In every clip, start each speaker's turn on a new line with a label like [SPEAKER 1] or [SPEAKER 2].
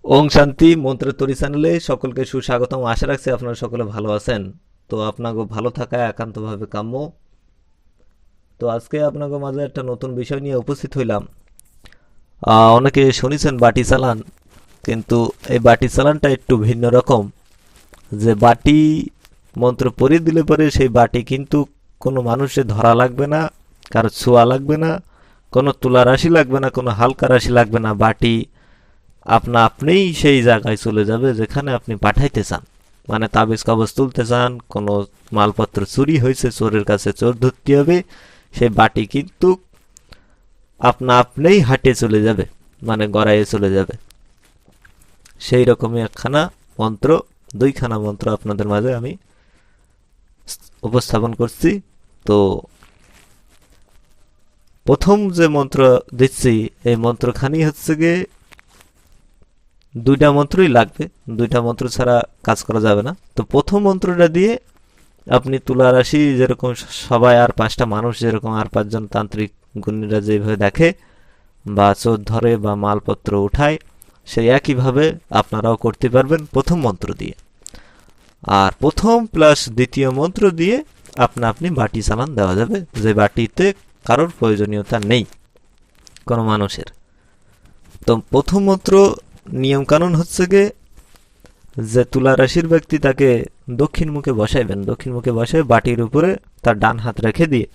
[SPEAKER 1] ওং শান্তি মন্ত্রের তরি চ্যানেলে সকলকে সুস্বাগতম। আশা রাখছি আপনারা সকলে ভালো আছেন। তো আপনাকে ভালো থাকা একান্তভাবে কাম্য। তো আজকে আপনাকে মাঝে একটা নতুন বিষয় নিয়ে উপস্থিত হইলাম। অনেকে শুনেছেন বাটি চালান, কিন্তু এই বাটি চালানটা একটু ভিন্ন রকম। যে বাটি মন্ত্র পড়ে দিলে পরে সেই বাটি কিন্তু কোনো মানুষের ধরা লাগবে না, কারো ছোঁয়া লাগবে না, কোনো তুলা রাশি লাগবে না, কোনো হালকা রাশি লাগবে না। বাটি আপনা আপনিই সেই জায়গায় চলে যাবে যেখানে আপনি পাঠাইতে চান। মানে তাবিজ কবজ তুলতে চান, কোনো মালপত্র চুরি হয়েছে, চোরের কাছে চোর ধরতে হবে, সেই বাটি কিন্তু আপনা আপনিই হাঁটে চলে যাবে, মানে গড়াইয়ে চলে যাবে। সেই রকমই একখানা মন্ত্র, দুইখানা মন্ত্র আপনাদের মাঝে আমি উপস্থাপন করছি। তো প্রথম যে মন্ত্র দিচ্ছি, এই মন্ত্রখানি হচ্ছে গিয়ে দুইটা মন্ত্রই লাগবে, দুইটা মন্ত্র ছাড়া কাজ করা যাবে না। তো প্রথম মন্ত্রটা দিয়ে আপনি তুলা রাশি যেরকম সবাই আর পাঁচটা মানুষ যেরকম আর পাঁচজন তান্ত্রিক গুণীরা যেভাবে দেখে বা চোর ধরে বা মালপত্র উঠায়, সেই একইভাবে আপনারাও করতে পারবেন প্রথম মন্ত্র দিয়ে। আর প্রথম প্লাস দ্বিতীয় মন্ত্র দিয়ে আপনি বাটি চালান দেওয়া যাবে, যে বাটিতে কারোর প্রয়োজনীয়তা নেই কোনো মানুষের। তো প্রথম মন্ত্র নিয়মকানুন হচ্ছে গিয়ে যে তুলা রাশির ব্যক্তি তাকে দক্ষিণ মুখে বসাইবেন, দক্ষিণ মুখে বসাই বাটির উপরে তার ডান হাত রেখে দিয়ে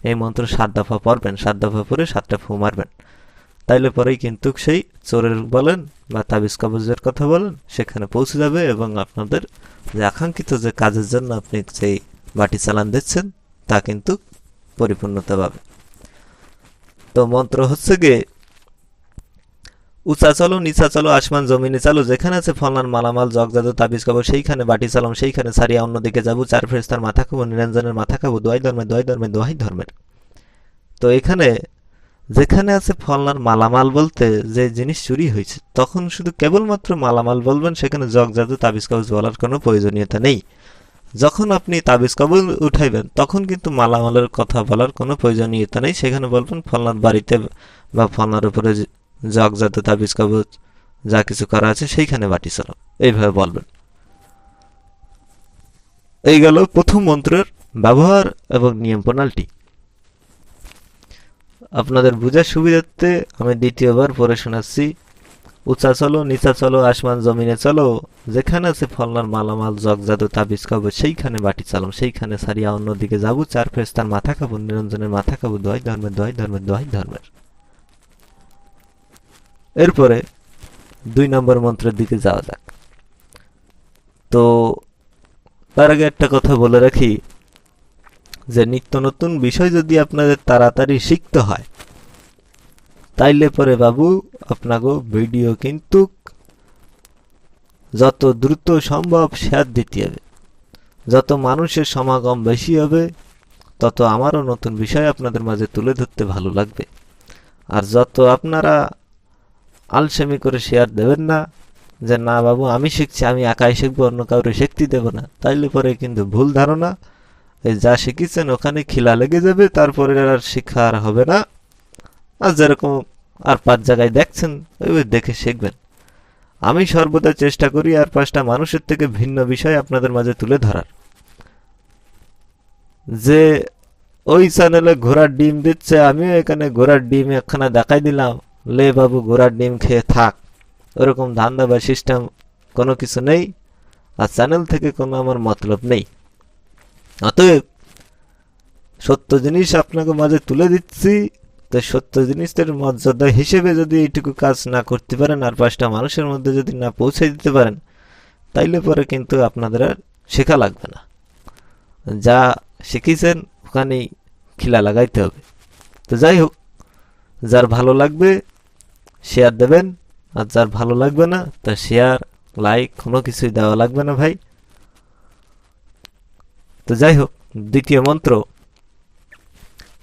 [SPEAKER 1] এই মন্ত্র 7 দফা পড়বেন, 7 দফা পরে 7টা ফু মারবেন। তাইলে পরেই কিন্তু সেই চোরের বলেন বা তাবিজ কবজের কথা বলেন সেখানে পৌঁছে যাবে, এবং আপনাদের যে আকাঙ্ক্ষিত যে কাজের জন্য আপনি যেই বাটি চালান দিচ্ছেন তা কিন্তু পরিপূর্ণতা পাবে। তো মন্ত্র হচ্ছে গিয়ে উঁচা চলো নিচা চলো আসমান জমিনে চালো, যেখানে আছে ফলনার মালামাল জগ জাদু তাবিজ কবর সেইখানে বাটি চালাম, সেইখানে ছাড়িয়া অন্যদিকে যাবো, চার ফেরেশতার মাথা খাবো, নিরঞ্জনের মাথা খাবো, দোয়াই ধর্মের দোয়াই ধর্মের দোহাই ধর্মের। তো এখানে যেখানে আছে ফলনার মালামাল বলতে যে জিনিস চুরি হয়েছে, তখন শুধু কেবলমাত্র মালামাল বলবেন, সেখানে জগ জাদু তাবিজ কবজ বলার কোনো প্রয়োজনীয়তা নেই। যখন আপনি তাবিজ কবজ উঠাইবেন তখন কিন্তু মালামালের কথা বলার কোনো প্রয়োজনীয়তা নেই, সেখানে বলবেন ফলনার বাড়িতে বা ফলনার উপরে জগ জাদু তাবিজ কবজ যা কিছু করা আছে সেইখানে বাটি চালাও, এইভাবে বলবেন। এই গেল প্রথম মন্ত্রের ব্যবহার এবং নিয়ম প্রণালীটি। আপনাদের বুঝার সুবিধার্থে আমি দ্বিতীয়বার পড়ে শোনাচ্ছি। উঁচা চলো নিচা চলো আসমান জমিনে চলো, যেখানে আছে ফলনার মালামাল জগ জাদু তাবিজ কবজ সেইখানে বাটি চালাম, সেইখানে ছাড়িয়া অন্যদিকে যাবো, চার ফেরেশতার মাথা খাবো, নিরঞ্জনের মাথা খাবো, দোহাই ধর্মের দোহাই ধর্মের দোহাই ধর্মের। এরপরে 2 নম্বর মন্ত্রের দিকে যাওয়া যাক। তো তার আগে একটা কথা বলে রাখি, যে নিত্য নতুন বিষয় যদি আপনাদের তাড়াতাড়ি শিখতে হয়, তাইলে পরে বাবু আপনাকে ভিডিও কিন্তু যত দ্রুত সম্ভব শেয়ার দিতে হবে। যত মানুষের সমাগম বেশি হবে, তত আমারও নতুন বিষয় আপনাদের মাঝে তুলে ধরতে ভালো লাগবে। আর যত আপনারা আলসেমি করে শেয়ার দেবেন না, যে না বাবু আমি শিখছি, আমি একাই শিখবো, অন্য কাউরে শিখতে দেব না, তাইলে পরে কিন্তু ভুল ধারণা। এই যা শিখেছেন ওখানে খিলা লেগে যাবে, তারপরে আর শিক্ষা আর হবে না। আর যেরকম আর 5 জায়গায় দেখছেন ওই দেখে শিখবেন। আমি সর্বদা চেষ্টা করি আর 5টা মানুষের থেকে ভিন্ন বিষয় আপনাদের মাঝে তুলে ধরার। যে ওই চ্যানেলে ঘোড়ার ডিম দিচ্ছে, আমিও এখানে ঘোড়ার ডিম একখানা দেখাই দিলাম, লে বাবু ঘোড়ার ডিম খেয়ে থাক, ওরকম ধান্দা বা সিস্টেম কোনো কিছু নেই। আর চ্যানেল থেকে কোনো আমার মতলব নেই। অতএব সত্য জিনিস আপনাকে মাঝে তুলে দিচ্ছি, তো সত্য জিনিসের মর্যাদা হিসেবে যদি এইটুকু কাজ না করতে পারেন আর 5টা মানুষের মধ্যে যদি না পৌঁছে দিতে পারেন, তাইলে পরে কিন্তু আপনাদের আর শেখা লাগবে না। যা শিখেছেন ওখানেই খিলা লাগাইতে হবে। তো যাই হোক, যার ভালো লাগবে শেয়ার দেবেন, আর যার ভালো লাগবে না তা শেয়ার লাইক কোনো কিছুই দেওয়া লাগবে না ভাই। তো যাই হোক, দ্বিতীয় মন্ত্র,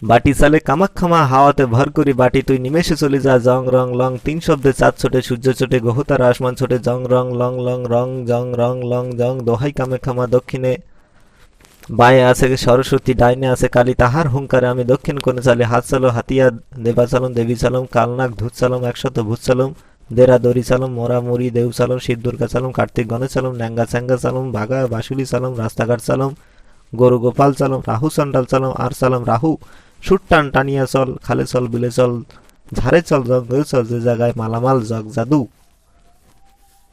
[SPEAKER 1] বাটি চালে কামাক্ষামা হাওয়াতে ভর করি বাটি তুই নিমেষে চলে যা, জং রং লং 3 শব্দে চাঁদ ছোটে সূর্য ছোটে গহতার আসমান ছোটে, জং রং লং লং রং জং রং লং জং, দোহাই কামাক্ষামা দক্ষিণে বাঁয়ে আছে সরস্বতী, ডাইনে আছে কালী, তাহার হুঙ্কারে আমি দক্ষিণ কোণে চালি, হাত চালো হাতিয়া দেবা চালম দেবী চালম, কালনাক ধূত চালম 100 ভূত চালম, দেরা দরি চালম, মোরা মুড়ি দেউ চালম, শিব দুর্গা চালম, কার্তিক গণেশ চালম, ন্যাঙ্গা চ্যাঙ্গা চালম, বাঘা বাসুলি চালম, রাস্তাঘাট চালম, গরু গোপাল চালম, রাহু চন্ডাল চালম, আর চালম রাহু, সুট টান টানিয়া চল, খালে চল, বিলে চল, ঝাড়ে চল, জঙ্গলে চল, যে জায়গায় মালামাল জগ জাদু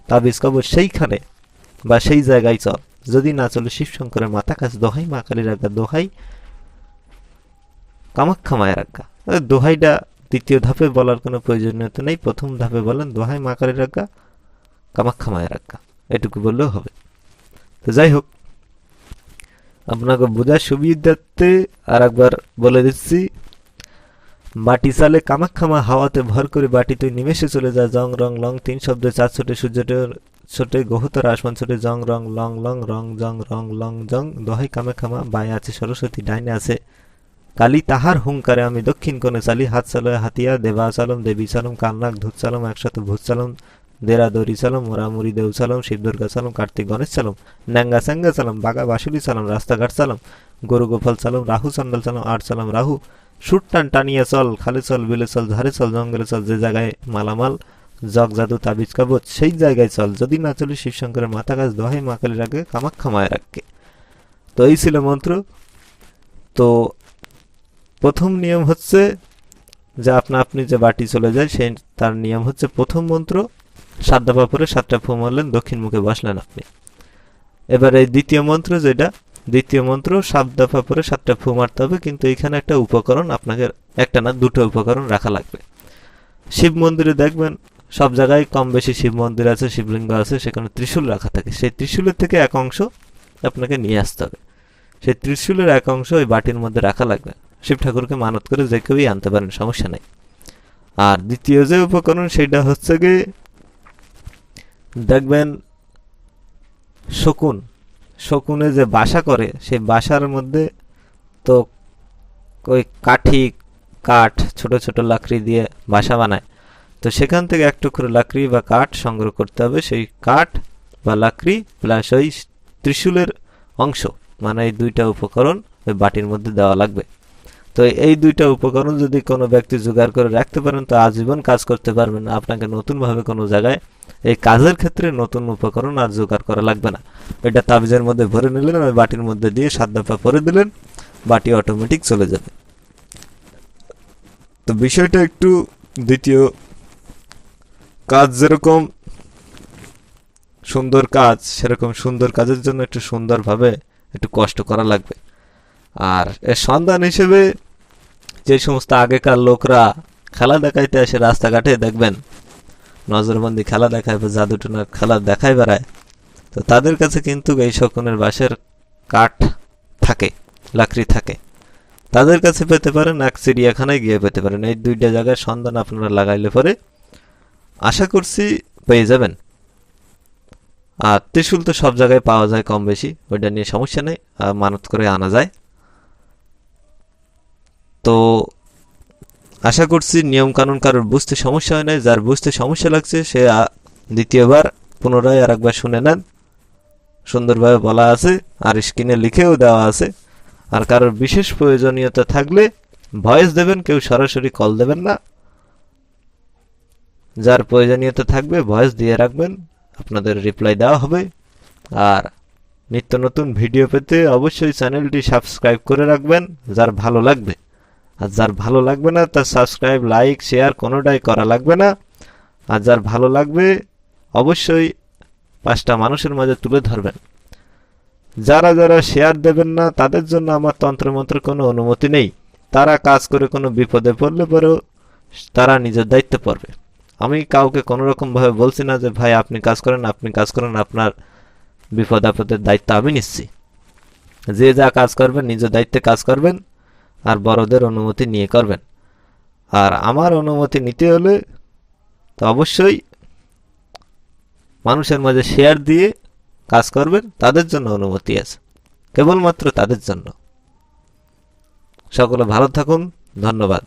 [SPEAKER 1] তাবিজ কবর সেইখানে বা সেই জায়গায় চল, যদি না চলে শিবশঙ্করের মাথা কাছে দোহাই, মা কালীর আজ্ঞা দোহাই, কামাখ্যা মায়ের আজ্ঞা। দোহাইটা দ্বিতীয় ধাপে বলার কোনো প্রয়োজনীয়তা নেই, প্রথম ধাপে বলেন দোহাই মা কালীর আজ্ঞা, কামাখ্যা মায়ের আজ্ঞা, এটুকু বললেও হবে। তো যাই হোক, আপনাকে বোঝার সুবিধার্থে আর একবার বলে দিচ্ছি, বাটি চালে কামাখ্যা মা, হাওয়াতে ভর করে বাটি তুই নিমেষে চলে যা, জং রং লং 3 শব্দে 4 ছোটে, সূর্যটের ছোটে, গহতর আসমান ছোটে, জং রং লং লং রং জং রং লং জং, দোহাই কামাখ্যা মা, বায়ে আছে সরস্বতী, ডাইনে আছে কালী, তাহার হুঙ্কারে আমি দক্ষিণ কোণে চালি, হাত চালো হাতিয়া, দেবা চালম, দেবী চালম, কালনাক ধূত চালম, একসাথে ভূত চালম, দেরা দরি চালম, মোরামুড়ি দেউ চালম, শিব দুর্গা চালম, কার্তিক গণেশ চালম, ন্যাঙ্গা চ্যাঙ্গা চালম, বাঘা বাসুলি চালম, রাস্তাঘাট চালম, গরু গোপাল চালম, রাহু চন্ডাল চালম, আর চালম রাহু, সুট টান টানিয়া চল, খালে চল, বিলে চল, ঝাড়ে চল, জঙ্গলে চল, যে জায়গায় মালামাল জগ জাদু তাবিজ কবচ সেই জায়গায় চল, যদি না চলি শিবশঙ্করের মাথা কাজ দোহাই মা কালীর আগে, কামাখ্যা মায়ের আগে। তো এই ছিল মন্ত্র। তো প্রথম নিয়ম হচ্ছে যে আপনি যে বাটি চলে যায় সেই তার নিয়ম হচ্ছে, প্রথম মন্ত্র 7 দফা পরে 7টা ফু মারলেন, দক্ষিণ মুখে বসলেন আপনি। এবার এই দ্বিতীয় মন্ত্র যেটা, দ্বিতীয় মন্ত্র 7 দফা পরে 7টা ফু মারতে হবে, কিন্তু এখানে একটা উপকরণ আপনাকে, একটা না দুটো উপকরণ রাখা লাগবে। শিব মন্দিরে দেখবেন সব জায়গায় কম বেশি শিব মন্দির আছে, শিবলিঙ্গ আছে, সেখানে ত্রিশূল রাখা থাকে, সেই ত্রিশূলের থেকে এক অংশ আপনাকে নিয়ে আসতে হবে। সেই ত্রিশূলের এক অংশ ওই বাটির মধ্যে রাখা লাগবে। শিব ঠাকুরকে মানত করে যে কেউই আনতে পারেন, সমস্যা নেই। আর দ্বিতীয় যে উপকরণ সেটা হচ্ছে গিয়ে, দেখবেন শকুন, শকুনে যে বাসা করে সেই বাসার মধ্যে তো ওই কাঠ ছোট ছোট লাকড়ি দিয়ে বাসা বানায়, তো সেখান থেকে এক টুকরো লাকড়ি বা কাঠ সংগ্রহ করতে হবে। সেই কাঠ বা লাকড়ি প্লাস ওই ত্রিশূলের অংশ, মানে এই দুইটা উপকরণ ওই বাটির মধ্যে দেওয়া লাগবে। তো এই দুইটা উপকরণ যদি কোনো ব্যক্তি জোগাড় করে রাখতে পারেন তো আজীবন কাজ করতে পারবেন। আপনাকে নতুনভাবে কোনো জায়গায় এই কাজের ক্ষেত্রে নতুন উপকরণ আর জোগাড় করা লাগবে না। এটা তাবিজের মধ্যে ভরে নিলেন, ওই বাটির মধ্যে দিয়ে 7 দফা পরে দিলেন, বাটি অটোমেটিক চলে যাবে। তো বিষয়টা একটু, দ্বিতীয় কাজ যেরকম সুন্দর কাজ, সেরকম সুন্দর কাজের জন্য একটু সুন্দরভাবে একটু কষ্ট করা লাগবে। আর এর সন্ধান হিসেবে যে সমস্ত আগেকার লোকরা খেলা দেখাইতে আসে রাস্তাঘাটে, দেখবেন নজরবন্দি খেলা দেখায় বা জাদুটোনার খেলা দেখায় বেড়ায়, তো তাদের কাছে কিন্তু এই শকুনের বাঁশের কাঠ থাকে, লাকড়ি থাকে, তাদের কাছে পেতে পারেন, এক চিড়িয়াখানায় গিয়ে পেতে পারেন। এই দুইটা জায়গায় সন্ধান আপনারা লাগাইলে পরে আশা করছি পেয়ে যাবেন। আর ত্রিশূল তো সব জায়গায় পাওয়া যায় কম বেশি, ওইটা নিয়ে সমস্যা নেই, মানত করে আনা যায়। তো আশা করছি নিয়ম কানুন কারোর বুঝতে সমস্যা হয় না। যার বুঝতে সমস্যা লাগছে সে দ্বিতীয়বার পুনরায় আর একবার শুনে নেন, সুন্দরভাবে বলা আছে আর স্ক্রিনে লিখেও দেওয়া আছে। আর কারোর বিশেষ প্রয়োজনীয়তা থাকলে ভয়েস দেবেন, কেউ সরাসরি কল দেবেন না। যার প্রয়োজনীয়তা থাকবে ভয়েস দিয়ে রাখবেন, আপনাদের রিপ্লাই দেওয়া হবে। আর নিত্য নতুন ভিডিও পেতে অবশ্যই চ্যানেলটি সাবস্ক্রাইব করে রাখবেন যার ভালো লাগবে। আর যার ভালো লাগবে না তার সাবস্ক্রাইব, লাইক, শেয়ার কোনোটাই করা লাগবে না। আর যার ভালো লাগবে অবশ্যই 5টা মানুষের মাঝে তুলে ধরবেন। যারা যারা শেয়ার দেবেন না তাদের জন্য আমার তন্ত্রমন্ত্রের কোনো অনুমতি নেই। তারা কাজ করে কোনো বিপদে পড়লে পরেও তারা নিজের দায়িত্ব পড়বে। আমি কাউকে কোনো রকমভাবে বলছি না যে ভাই আপনি কাজ করেন, আপনার বিপদ আপদের দায়িত্ব আমি নিচ্ছি। যে যা কাজ করবেন নিজের দায়িত্বে কাজ করবেন, আর বড়দের অনুমতি নিয়ে করবেন। আর আমার অনুমতি নিতে হলে তো অবশ্যই মানুষের মাঝে শেয়ার দিয়ে কাজ করবেন, তাদের জন্য অনুমতি আছে, কেবলমাত্র তাদের জন্য। সকলে ভালো থাকুন, ধন্যবাদ।